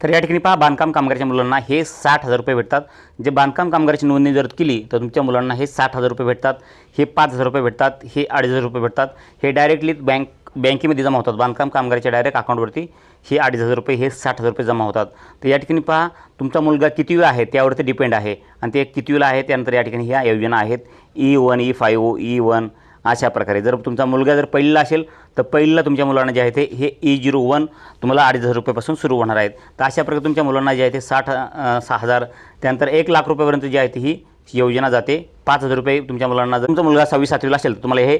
तर या ठिकाणी पहा, बांधकाम कामगाराच्या मुलांना हे 60,000 रुपये भेटतात। जे बांधकाम कामगाराची नोंदणी जर केली तर तुमच्या मुलांना हे 60,000 रुपये भेटतात, हे 5,000 रुपये भेटतात, हे 2,500 रुपये भेटतात। हे डायरेक्टली बँकेमध्ये जमा होतात। बांधकाम कामगाराच्या डायरेक्ट अकाउंटवरती हे 2,500 रुपये, हे 60,000 रुपये जमा होतात। तर या ठिकाणी पहा, तुमचा मुलगा कितवीला आहे त्यावरती डिपेंड आहे आणि ते कितवीला आहे त्यानंतर या ठिकाणी ह्या योजना आहेत E1, E5, E1 अशा प्रकारे। जर तुमचा मुलगा जर पहिला असेल तर पहिला तुमच्या मुलांना जे आहे ते हे E01 तुम्हाला 2,500 रुपयापासून सुरू होणार आहेत। तर अशा प्रकारे तुमच्या मुलांना जे आहे ते 6,000 त्यानंतर 1,00,000 रुपयापर्यंत जी आहे ही योजना जाते। 5,000 रुपये तुमच्या मुलांना, जर तुमचा मुलगा 6वी 7वीला असेल तर तुम्हाला हे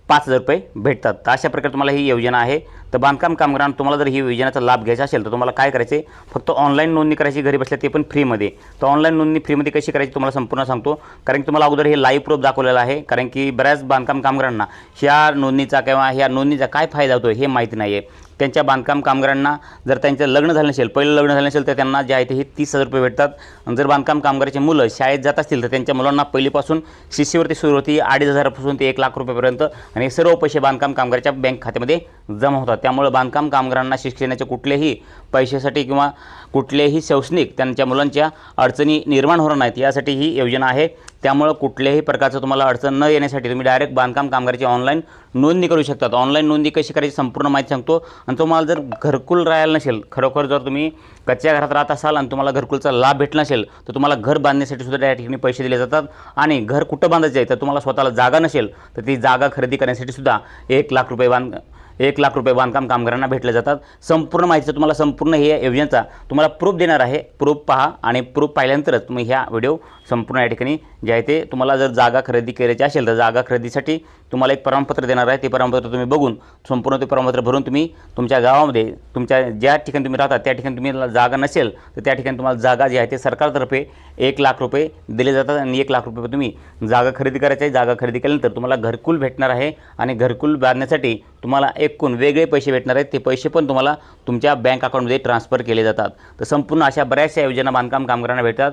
5,000 रुपये भेटतात। तर अशा प्रकारे तुम्हाला ही योजना आहे। तर बांधकाम कामगारांना तुम्हाला जर ही योजनेचा लाभ घ्यायचा असेल तर तुम्हाला काय करायचे, फक्त ऑनलाईन नोंदणी करायची घरी बसल्या, ते पण फ्रीमध्ये। तर ऑनलाईन नोंदणी फ्रीमध्ये कशी करायची तुम्हाला संपूर्ण सांगतो, कारण की तुम्हाला अगोदर हे लाईव्ह प्रूफ दाखवलेलं आहे। कारण की बऱ्याच बांधकाम कामगारांना ह्या नोंदणीचा किंवा ह्या नोंदणीचा काय फायदा होतो हे माहिती नाही आहे। त्यांच्या बांधकाम कामगारांना जर त्यांचं लग्न झालं नसेल, पहिलं लग्न झालं नसेल तर त्यांना जे आहे ते हे 30,000 रुपये भेटतात। आणि जर बांधकाम कामगाराचे मुलं शाळेत जात असतील तर त्यांच्या मुलांना पहिलीपासून शिष्यवृत्ती सुरू होती 2,500 पासून ते 1,00,000 रुपयेपर्यंत, आणि सर्व पैसे बांधकाम कामगाराच्या बँक खात्यामध्ये जमा होतात। त्यामुळे बांधकाम कामगारांना शिक्षणाच्या कुठल्याही पैशासाठी किंवा कुठलेही शैक्षणिक त्यांच्या मुलांच्या अडचणी निर्माण होणार नाहीत यासाठी ही योजना आहे। त्यामुळे कुठल्याही प्रकारचं तुम्हाला अडचण न येण्यासाठी तुम्ही डायरेक्ट बांधकाम कामगाराची ऑनलाईन नोंदणी करू शकतात। ऑनलाईन नोंदणी कशी करायची संपूर्ण माहिती सांगतो। आणि तुम्हाला जर घरकुल राहायला नसेल, खरोखर जर तुम्ही कच्च्या घरात राहत असाल आणि तुम्हाला घरकुलचा लाभ भेटला नसेल तर तुम्हाला घर बांधण्यासाठी सुद्धा त्या ठिकाणी पैसे दिले जातात। आणि घर कुठं बांधायचं आहे तर तुम्हाला स्वतःला जागा नसेल तर ती जागा खरेदी करण्यासाठी सुद्धा 1,00,000 रुपये बांधकाम कामगारांना भेटले जातात। संपूर्ण माहितीचं तुम्हाला संपूर्ण हे योजनेचा तुम्हाला प्रूफ देणार आहे। प्रूफ पहा आणि प्रूफ पाहिल्यानंतरच तुम्ही ह्या व्हिडिओ संपूर्ण या ठिकाणी जे आहे ते, तुम्हाला जर जागा खरेदी करायची असेल तर जागा खरेदीसाठी तुम्हाला एक प्रमाणपत्र देणार आहे। ते प्रमाणपत्र तुम्ही बघून संपूर्ण ते प्रमाणपत्र भरून तुम्ही तुमच्या गावामध्ये तुमच्या ज्या ठिकाणी तुम्ही राहता त्या ठिकाणी तुम्ही जागा नसेल तर त्या ठिकाणी तुम्हाला जागा जी आहे ते सरकारतर्फे 1,00,000 रुपये दिले जातात। आणि 1,00,000 रुपये तुम्ही जागा खरेदी करायची आहे। जागा खरेदी केल्यानंतर तुम्हाला घरकुल भेटणार आहे आणि घरकुल बांधण्यासाठी तुम्हाला एकूण वेगळे पैसे भेटणार आहेत। ते पैसे पण तुम्हाला तुमच्या बँक अकाउंटमध्ये ट्रान्सफर केले जातात। तर संपूर्ण अशा बऱ्याचशा योजना बांधकाम कामगारांना भेटतात।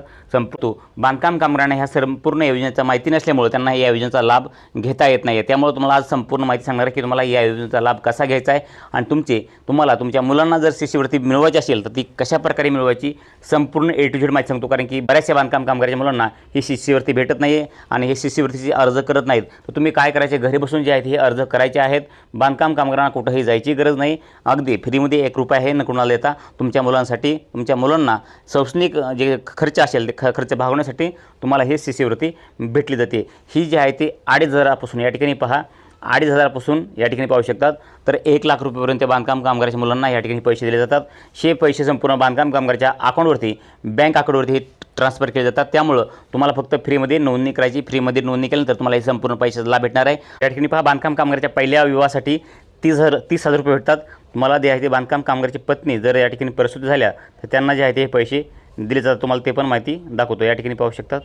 बांधकाम कामगारांना ह्या संपूर्ण योजनेचा माहिती नसल्यामुळे त्यांना या योजनेचा लाभ घेता येत नाही। त्यामुळे तुम्हाला आज संपूर्ण माहिती सांगणार आहे की तुम्हाला या योजनेचा लाभ कसा घ्यायचा आहे आणि तुम्हाला तुमच्या मुलांना जर शिष्यवृत्ती मिळवायची असेल तर ती कशा प्रकारे मिळवायची संपूर्ण A to Z माहिती सांगतो। कारण की बऱ्याचशा बांधकाम कामगाराच्या मुलांना ही शिष्यवृत्ती भेटत नाही आहे आणि हे शिष्यवृत्तीची अर्ज करत नाहीत। तर तुम्ही काय करायचे, घरी बसून जे आहेत हे अर्ज करायचे आहेत। बांधकाम कामगारांना कुठेही जायची गरज नाही, अगदी फ्रीमध्ये 1 रुपया हे न कुणाला देता तुमच्या मुलांसाठी, तुमच्या मुलांना शैक्षणिक जे खर्च असेल ते खर्च भागवण्यासाठी तुम्हाला ही शिष्यवृत्ती भेटली जाते। ही जी आहे ती 2,500 पासून या ठिकाणी पहा 2,500 पासून या ठिकाणी पाहू शकतात तर 1,00,000 रुपयेपर्यंत बांधकाम कामगाराच्या मुलांना या ठिकाणी पैसे दिले जातात। हे पैसे संपूर्ण बांधकाम कामगाराच्या अकाउंटवरती, बँक अकाउंटवरती ट्रान्सफर केले जातात। त्यामुळे तुम्हाला फक्त फ्रीमध्ये नोंदणी करायची। फ्रीमध्ये नोंदणी केल्यानंतर तुम्हाला हे संपूर्ण पैशाचा लाभ भेटणार आहे। या ठिकाणी पहा, बांधकाम कामगाराच्या पहिल्या विवाहासाठी 30,000 रुपये भेटतात। तुम्हाला जे आहे ते बांधकाम कामगाराची पत्नी जर या ठिकाणी प्रसूत झाल्या तर त्यांना जे आहे ते पैसे दिले जातात। तुम्हाला ते पण माहिती दाखवतो, या ठिकाणी पाहू शकतात।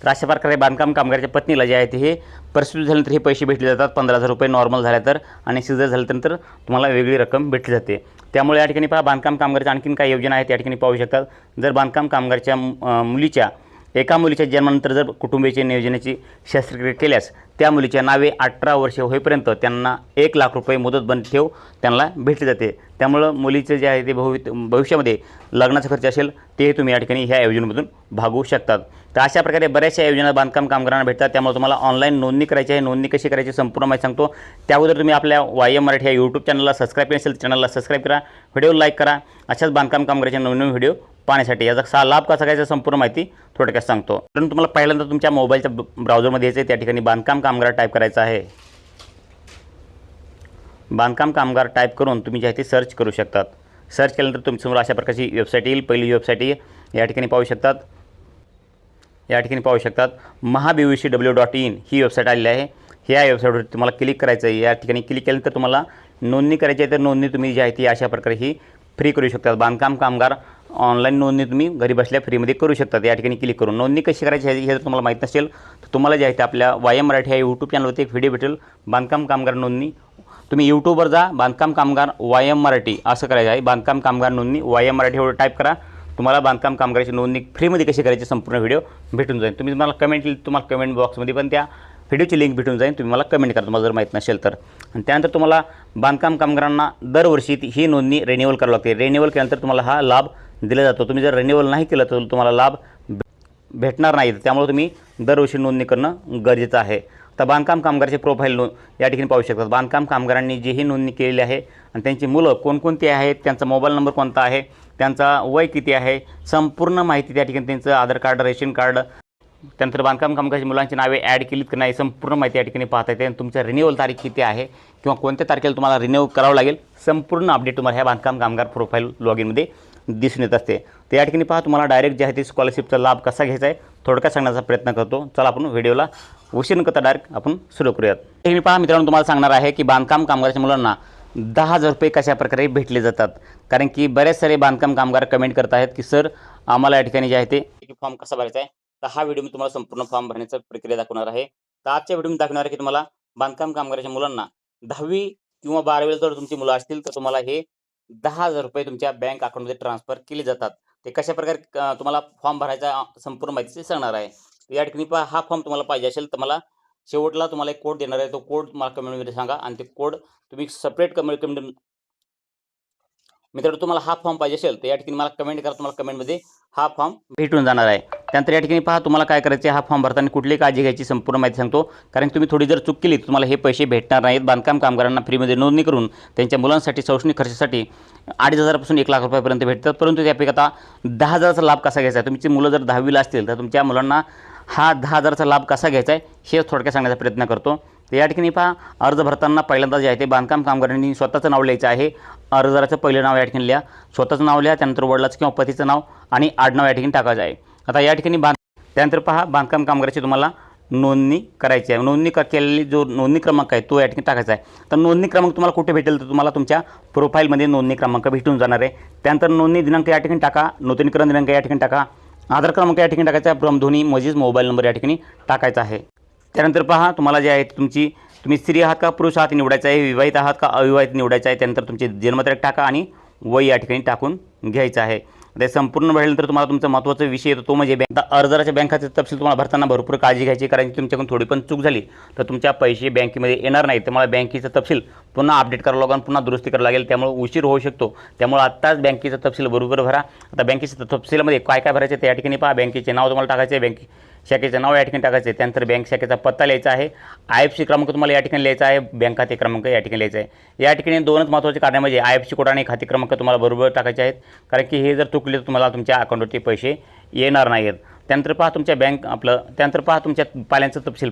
तर अशा प्रकारे बांधकाम कामगाराच्या पत्नीला जे आहे ते हे प्रसूत झाल्यानंतर हे पैसे भेटले जातात 15,000 रुपये नॉर्मल झाल्या तर, आणि सिझर झाल्यानंतर तुम्हाला वेगळी रक्कम भेटली जाते। त्यामुळे या ठिकाणी पहा, बांधकाम कामगाराच्या आणखीन काही योजना आहेत या ठिकाणी पाहू शकतात। जर बांधकाम कामगाराच्या एका मुलीच्या जन्मानंतर जर कुटुंबाची नियोजनाची शस्त्रक्रिया केल्यास त्या मुलीच्या नावे 18 वर्षे होईपर्यंत त्यांना 1,00,000 रुपये मुदत बंद ठेव त्यांना भेटली जाते। त्यामुळं मुलीचं जे आहे ते भविष्यामध्ये लग्नाचा खर्च असेल ते तुम्ही या ठिकाणी ह्या योजनेमधून भागवू शकतात। तर अशा प्रकारे बऱ्याचशा योजना बांधकाम कामगारांना भेटतात। त्यामुळे तुम्हाला ऑनलाईन नोंदणी करायची आहे। नोंदणी कशी करायची संपूर्ण माहिती सांगतो। त्याअगोदर तुम्ही आपल्या YM मराठी या यूट्यूब चॅनलला सबस्क्राईब केलं असेल तर चॅनलला सबस्क्राईब करा, व्हिडिओ लाईक करा। अशाच बांधकाम कामगाराचे नवीन व्हिडिओ पाहण्यासाठी याचा लाभ कसा घ्यायचा संपूर्ण माहिती थोडक्यात सांगतो। कारण तुम्हाला पहिल्यांदा तुमच्या मोबाईलच्या ब्राउझरमध्ये यायचं आहे, त्या ठिकाणी बांधकाम कामगार टाईप करायचं आहे। बांधकाम कामगार टाईप करून तुम्ही जे आहे ते सर्च करू शकतात। सर्च केल्यानंतर तुमच्यासमोर अशा प्रकारची वेबसाईट येईल। पहिली वेबसाईट या ठिकाणी पाहू शकतात। या ठिकाणी पाहू शकतात mahabvcw.in ही वेबसाईट आलेली आहे। ह्या वेबसाईटवर तुम्हाला क्लिक करायचं आहे। या ठिकाणी क्लिक केल्यानंतर तुम्हाला नोंदणी करायची आहे। तर नोंदणी तुम्ही जी आहे ती अशा प्रकारे ही फ्री करू शकतात। बांधकाम कामगार ऑनलाईन नोंदणी तुम्ही घरी बसल्या फ्रीमध्ये करू शकतात। या ठिकाणी क्लिक करून नोंदणी कशी करायची हे जर तुम्हाला माहीत नसेल तर तुम्हाला जे आहे ते आपल्या YM मराठी या यूट्यूब चॅनलवरती एक व्हिडिओ भेटेल, बांधकाम कामगार नोंदणी। तुम्ही यूट्यूबवर जा, बांधकाम कामगार YM मराठी असं करायचं आहे। बांधकाम कामगार नोंदणी YM मराठीवर टाईप करा, तुम्हाला बांधकाम कामगाराची नोंदणी फ्रीमध्ये कशी करायची संपूर्ण व्हिडिओ भेटून जाईल। तुम्हाला कमेंट बॉक्समध्ये पण त्या व्हिडिओची लिंक भेटून जाईल, तुम्ही मला कमेंट करा तुम्हाला जर माहीत नसेल तर. आणि त्यानंतर तुम्हाला बांधकाम कामगारांना दरवर्षी ही नोंदणी रिन्युअल करावी लागते. रिन्युअल केल्यानंतर तुम्हाला हा लाभ दिला जातो. तुम्ही जर रिन्युअल नाही केलं तर तुम्हाला लाभ भेटणार नाही. त्यामुळे तुम्ही दरवर्षी नोंदणी करणं गरजेचं आहे. तर बांधकाम कामगाराचे प्रोफाईल या ठिकाणी पाहू शकतात. बांधकाम कामगारांनी जी ही नोंदणी केलेली आहे आणि त्यांची मुलं कोणकोणती आहेत, त्यांचा मोबाईल नंबर कोणता आहे, त्यांचा वय किती आहे, संपूर्ण माहिती त्या ठिकाणी, त्यांचं आधार कार्ड, रेशन कार्ड, त्यानंतर बांधकाम कामगाराच्या मुलांची नावे ॲड केलीत की नाही, संपूर्ण माहिती या ठिकाणी पाहता येते. आणि तुमचं रिन्युअल तारीख किती आहे किंवा कोणत्या तारखेला तुम्हाला रिन्यू करावं लागेल, संपूर्ण अपडेट तुम्हाला ह्या बांधकाम कामगार प्रोफाईल लॉगिनमध्ये दिसून येत असते. तर या ठिकाणी पहा तुम्हाला डायरेक्ट जे आहे ते स्कॉलरशिपचा लाभ कसा घ्यायचा आहे थोडक्यात सांगण्याचा प्रयत्न करतो. चला आपण व्हिडिओला उशीर न करता डायरेक्ट आपण सुरू करूयात. हे मी पहा मित्रांनो, तुम्हाला सांगणार आहे की बांधकाम कामगाराच्या मुलांना 10,000 रुपये कशा प्रकारे भेटले जातात. कारण की बरेच सारे बांधकाम कामगार कमेंट करत आहेत की सर आम्हाला या ठिकाणी जे आहे ते फॉर्म कसा भरायचा आहे. तर हा व्हिडिओ मी तुम्हाला संपूर्ण फॉर्म भरण्याचा प्रक्रिया दाखवणार आहे. तर आजच्या व्हिडिओ मी दाखवणार आहे की तुम्हाला बांधकाम कामगाराच्या मुलांना 10वी किंवा 12वीला जर तुमची मुलं असतील तर तुम्हाला हे 10,000 रुपये तुमच्या बँक अकाउंटमध्ये ट्रान्सफर केले जातात. ते कशा प्रकारे तुम्हाला फॉर्म भरायचा संपूर्ण माहिती सांगणार आहे. या ठिकाणी पहा, हा फॉर्म तुम्हाला पाहिजे असेल तर मला शेवटला तुम्हाला एक कोड देणार आहे. तो कोड मला कमेंटमध्ये सांगा आणि ते कोड तुम्ही सेपरेट कमेंट मित्रांनो, तुम्हाला हा फॉर्म पाहिजे असेल तर या ठिकाणी मला कमेंट करा. तुम्हाला कमेंटमध्ये हा फॉर्म भेटून जाणार आहे. त्यानंतर या ठिकाणी पहा तुम्हाला काय करायचे, हा फॉर्म भरताना कुठली काळजी घ्यायची संपूर्ण माहिती सांगतो. कारण तुम्ही थोडी जर चूक केली तुम्हाला हे पैसे भेटणार नाहीत. बांधकाम कामगारांना फ्रीमध्ये नोंदणी करून त्यांच्या मुलांसाठी शैक्षणिक खर्चासाठी 2,500 पासून 1,00,000 रुपयापर्यंत भेटतात. परंतु त्यापैकी आता 10,000चा लाभ कसा घ्यायचा आहे, तुमची मुलं जर 10वीला असतील तर तुमच्या मुलांना हा 10,000चा लाभ कसा घ्यायचा आहे हे थोडक्यात सांगण्याचा प्रयत्न करतो. तर या ठिकाणी पहा, अर्ज भरताना पहिल्यांदा जे आहे ते बांधकाम कामगारांनी स्वतःचं नाव लिहायचं आहे. अर्जदाराचं पहिलं नाव या ठिकाणी लिहा, स्वतःचं नाव लिहा, त्यानंतर वडिलाचं किंवा पतीचं नाव आणि आडनाव या ठिकाणी टाकायचं आहे. आता या ठिकाणी त्यानंतर पहा बांधकाम कामगाराची तुम्हाला नोंदणी करायची आहे. नोंदणी केलेली जो नोंदणी क्रमांक आहे तो या ठिकाणी टाकायचा आहे. तर नोंदणी क्रमांक तुम्हाला कुठे भेटेल तर तुम्हाला तुमच्या प्रोफाईलमध्ये नोंदणी क्रमांक भेटून जाणार आहे. त्यानंतर नोंदणी दिनांक या ठिकाणी टाका, नूतनीकरण दिनांक या ठिकाणी टाका, आधार क्रमांक या ठिकाणी टाकायचा, भ्रमध्वनी म्हणजेच मोबाईल नंबर या ठिकाणी टाकायचा आहे. त्यानंतर पहा तुम्हाला जे आहे तुम्ही स्त्री आहात का पुरुष आहात निवडायचं आहे, विवाहित आहात का अविवाहित निवडायचं आहे. त्यानंतर तुमची जन्मतारीख टाका आणि वय या ठिकाणी टाकून घ्यायचं आहे. ते संपूर्ण भेटल्यानंतर तुम्हाला तुमचा महत्त्वाचा विषय येतो तो म्हणजे अर्जदाराच्या बँक खात्याचे तपशील तुम्हाला भरताना भरपूर काळजी घ्यायची. कारण की तुमच्याकडून थोडी पण चूक झाली तर तुमच्या पैसे बँकेमध्ये येणार नाही. तुम्हाला बँकेचा तपशील पुन्हा अपडेट करावं लागेल, पुन्हा दुरुस्ती करावं लागेल, त्यामुळे उशीर होऊ शकतो. त्यामुळे आत्ताच बँकेचा तपशील बरोबर भरा. आता बँकेच्या तपशीलामध्ये काय काय भरायचं ते या ठिकाणी पहा. बँकेचे नाव तुम्हाला टाकायचे आहे, बँक शाखेचं नाव या ठिकाणी टाकायचं आहे, त्यानंतर बँक शाखेचा पत्ता लिहायचा आहे, IFSC क्रमांक तुम्हाला या ठिकाणी लिहायचा आहे, बँक खाते क्रमांक या ठिकाणी लिहायचा आहे. या ठिकाणी दोनच महत्त्वाचे कारण म्हणजे IFSC कोड आणि खाते क्रमांक तुम्हाला बरोबर टाकायचे आहेत. कारण की हे जर चुकले तर तुम्हाला तुमच्या अकाउंटवरती पैसे येणार नाहीत. त्यानंतर पहा तुमच्या त्यानंतर पहा तुमच्या पाल्यांचं तपशील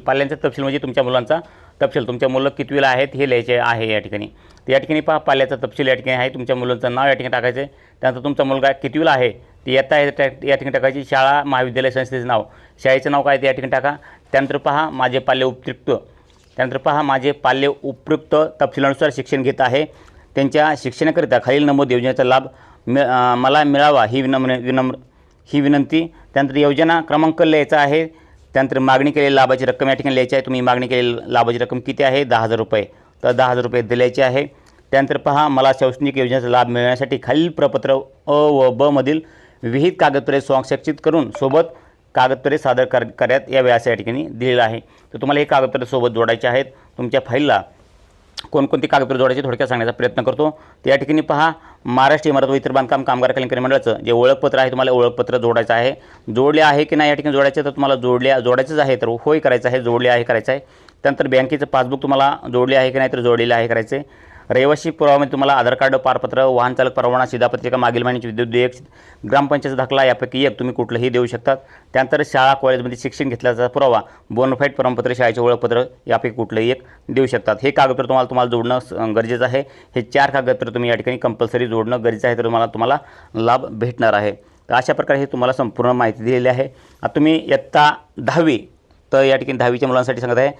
म्हणजे तुमच्या मुलांचा तपशील, तुमच्या मुलं कितवीला आहेत हे लिहायचे आहे या ठिकाणी. तर या ठिकाणी पहा पाल्याचा तपशील या ठिकाणी आहे, तुमच्या मुलांचं नाव या ठिकाणी टाकायचं आहे. त्यानंतर तुमचा मुलगा कितवीला आहे ते या ठिकाणी टाकायची, शाळा महाविद्यालय संस्थेचं नाव, शाळेचं नाव काय ते या ठिकाणी टाका. त्यानंतर पहा माझे पाल्य उपयुक्त तपशिलानुसार शिक्षण घेत आहे, त्यांच्या शिक्षणाकरिता खालील नमूद योजनेचा लाभ मला मिळावा ही विनंती. त्यानंतर योजना क्रमांक लिहायचा आहे. त्यानंतर मागणी केलेली लाभाची रक्कम या ठिकाणी लिहायची आहे. तुम्ही मागणी केलेली लाभाची रक्कम किती आहे 10,000 रुपये, तर 10,000 रुपये दिल्याचे आहे. त्यानंतर पहा मला शैक्षणिक योजनेचा लाभ मिळण्यासाठी खालील प्रपत्र अ व ब मधील विहित कागदपत्रे स्वाक्षरित करून सोबत कागदपत्रे सादर करण्यात यावे असं या ठिकाणी दिलेलं आहे. तर तुम्हाला हे कागदपत्रे सोबत जोडायचे आहेत. तुमच्या फाईलला कोणकोणती कागदपत्रे जोडायची थोडक्यात सांगण्याचा प्रयत्न करतो. तर या ठिकाणी पहा महाराष्ट्र इमारत व इतर बांधकाम कामगार कल्याण मंडळाचं जे ओळखपत्र आहे तुम्हाला ओळखपत्र जोडायचं आहे. जोडले आहे की नाही या ठिकाणी जोडायचं तर तुम्हाला जोडायचंच आहे तर होय करायचं आहे, जोडले आहे करायचं आहे. त्यानंतर बँकेचं पासबुक तुम्हाला जोडले आहे की नाही तर जोडलेले आहे करायचं आहे. रहिवासी पुराव्यामध्ये तुम्हाला आधार कार्ड, पारपत्र, वाहन चालक परवाना, शिधापत्रिका, मागील महिन्याची विद्युत देयक, ग्रामपंचायत दाखला यापैकी एक तुम्ही कुठलंही देऊ शकतात. त्यानंतर शाळा कॉलेजमध्ये शिक्षण घेतल्याचा पुरावा, बोनफाईड प्रमाणपत्र, शाळेचे ओळखपत्र यापैकी कुठलंही एक देऊ शकतात. हे कागदपत्र तुम्हाला जोडणं गरजेचं आहे. हे 4 कागदपत्र तुम्ही या ठिकाणी कंपल्सरी जोडणं गरजेचं आहे, तर तुम्हाला लाभ भेटणार आहे. तर अशा प्रकारे हे तुम्हाला संपूर्ण माहिती दिलेली आहे. आता तुम्ही इयत्ता 10वी तर या ठिकाणी 10वीच्या मुलांसाठी सांगत आहे.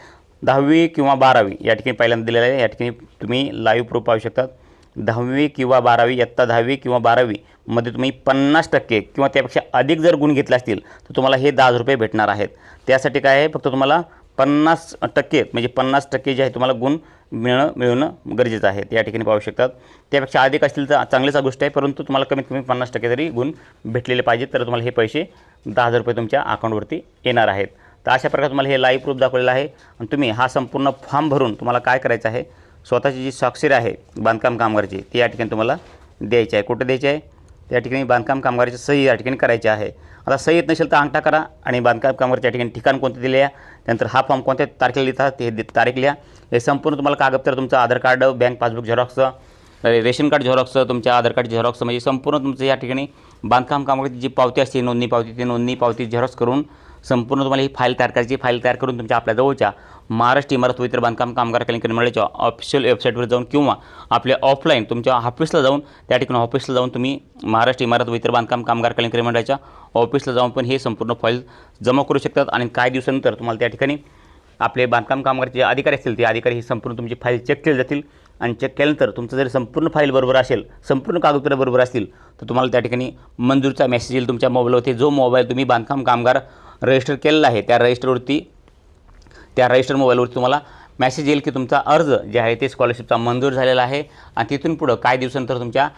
10वी किंवा 12वी या ठिकाणी पहिल्यांदा दिलेलं आहे. या ठिकाणी तुम्ही लाईव्ह प्रूफ पाहू शकतात. 10वी किंवा 12वी इयत्ता 10वी किंवा 12वी मध्ये तुम्ही 50% किंवा त्यापेक्षा अधिक जर गुण घेतले असतील तर तुम्हाला हे 10,000 रुपये भेटणार आहेत. त्यासाठी काय आहे, फक्त तुम्हाला 50% म्हणजे 50% जे आहे तुम्हाला गुण मिळवणं गरजेचं आहे. या ठिकाणी पाहू शकतात. त्यापेक्षा अधिक असतील तर चांगलीच गोष्ट आहे, परंतु तुम्हाला कमीत कमी 50% तरी गुण भेटलेले पाहिजेत तर तुम्हाला हे पैसे 10,000 रुपये तुमच्या अकाउंटवरती येणार आहेत. तर अशा प्रकारे तुम्हाला हे लाईव्ह प्रूफ दाखवलेलं आहे आणि तुम्ही हा संपूर्ण फॉर्म भरून तुम्हाला काय करायचं आहे, स्वतःची जी स्वाक्षरी आहे बांधकाम कामगारची ती या ठिकाणी तुम्हाला द्यायची आहे. कुठं द्यायची आहे? त्या ठिकाणी बांधकाम कामगाराची सही या ठिकाणी करायची आहे. आता सही येत नसेल तर अंगठा करा आणि बांधकाम कामगारच्या ठिकाणी ठिकाण कोणतं दिले आहे, त्यानंतर हा फॉर्म कोणत्या तारखेला लिहितात ते तारीख लिहा. हे संपूर्ण तुम्हाला कागदपत्र तुमचं Aadhaar card, bank passbook xerox, ration card xerox, तुमच्या आधार कार्ड झेरॉक्स, म्हणजे संपूर्ण तुमचं या ठिकाणी बांधकाम कामगाराची जी पावती असते नोंदणी पावती, ती नोंदणी पावती झेरॉक्स करून संपूर्ण तुम्हाला ही फाईल तयार करायची. फाईल तयार करून तुमच्या आपल्या जवळच्या महाराष्ट्र इमारत व इतर बांधकाम कामगार कल्याण मंडळाच्या ऑफिशियल वेबसाईटवर जाऊन किंवा आपल्या ऑफलाईन तुमच्या ऑफिसला जाऊन त्या ठिकाणी ऑफिसला जाऊन तुम्ही महाराष्ट्र इमारत व इतर बांधकाम कामगार कल्याण मंडळाच्या ऑफिसला जाऊन पण हे संपूर्ण फाईल जमा करू शकतात. आणि काही दिवसानंतर तुम्हाला त्या ठिकाणी आपले बांधकाम कामगारचे जे अधिकारी असतील ते अधिकारी ही संपूर्ण तुमची फाईल चेक केली जातील आणि चेक केल्यानंतर तुमचं जर संपूर्ण फाईल बरोबर असेल, संपूर्ण कागदपत्र बरोबर असतील तर तुम्हाला त्या ठिकाणी मंजूरचा मेसेज येईल तुमच्या मोबाईलवरती. जो मोबाईल तुम्ही बांधकाम कामगार रजिस्टर केलेला आहे त्या रजिस्टर मोबाईलवरती तुम्हाला मेसेज येईल की तुमचा अर्ज जे आहे ते स्कॉलरशिपचा मंजूर झालेला आहे. आणि तिथून पुढं काही दिवसानंतर तुमच्या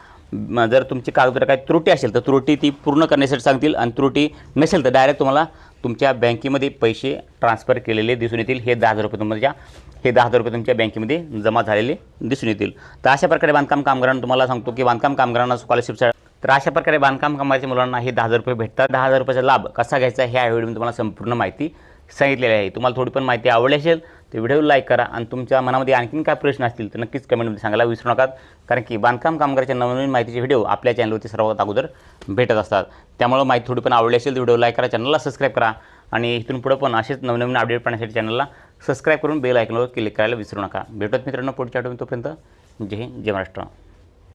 जर तुमची कागदपत्र काही त्रुटी असेल तर त्रुटी ती पूर्ण करण्यासाठी सांगतील आणि त्रुटी नसेल तर डायरेक्ट तुम्हाला तुमच्या बँकेमध्ये पैसे ट्रान्सफर केलेले दिसून येतील. हे 10,000 रुपये तुमच्या बँकेमध्ये जमा झालेले दिसून येतील. तर अशा प्रकारे बांधकाम कामगारांना तुम्हाला सांगतो की बांधकाम कामगारांना स्कॉलरशिपचा तर अशा प्रकारे बांधकाम कामगाराच्या मुलांना हे 10,000 रुपये भेटतात. 10,000 रुपयाचा लाभ कसा घ्यायचा ह्या व्हिडिओमध्ये तुम्हाला संपूर्ण माहिती सांगितलेली आहे. तुम्हाला थोडी पण माहिती आवडली असेल तर व्हिडिओ लाईक करा आणि तुमच्या मनामध्ये आणखीन काय प्रश्न असतील तर नक्कीच कमेंटमध्ये सांगायला विसरू नका. कारण की बांधकाम कामगाराच्या नवनवीन माहितीचे व्हिडिओ आपल्या चॅनलवरती सर्वात अगोदर भेटत असतात. त्यामुळे माहिती थोडी पण आवडली असेल तर व्हिडिओ लाईक करा, चॅनलला सबस्क्राईब करा आणि इथून पुढे पण असेच नवनवीन अपडेट पाहण्यासाठी चॅनलला सबस्क्राईब करून बेल आयकॉनवर क्लिक करायला विसरू नका. भेटत मित्रांनो पुढच्या व्हिडिओ. तोपर्यंत जय हिंद, जय महाराष्ट्र.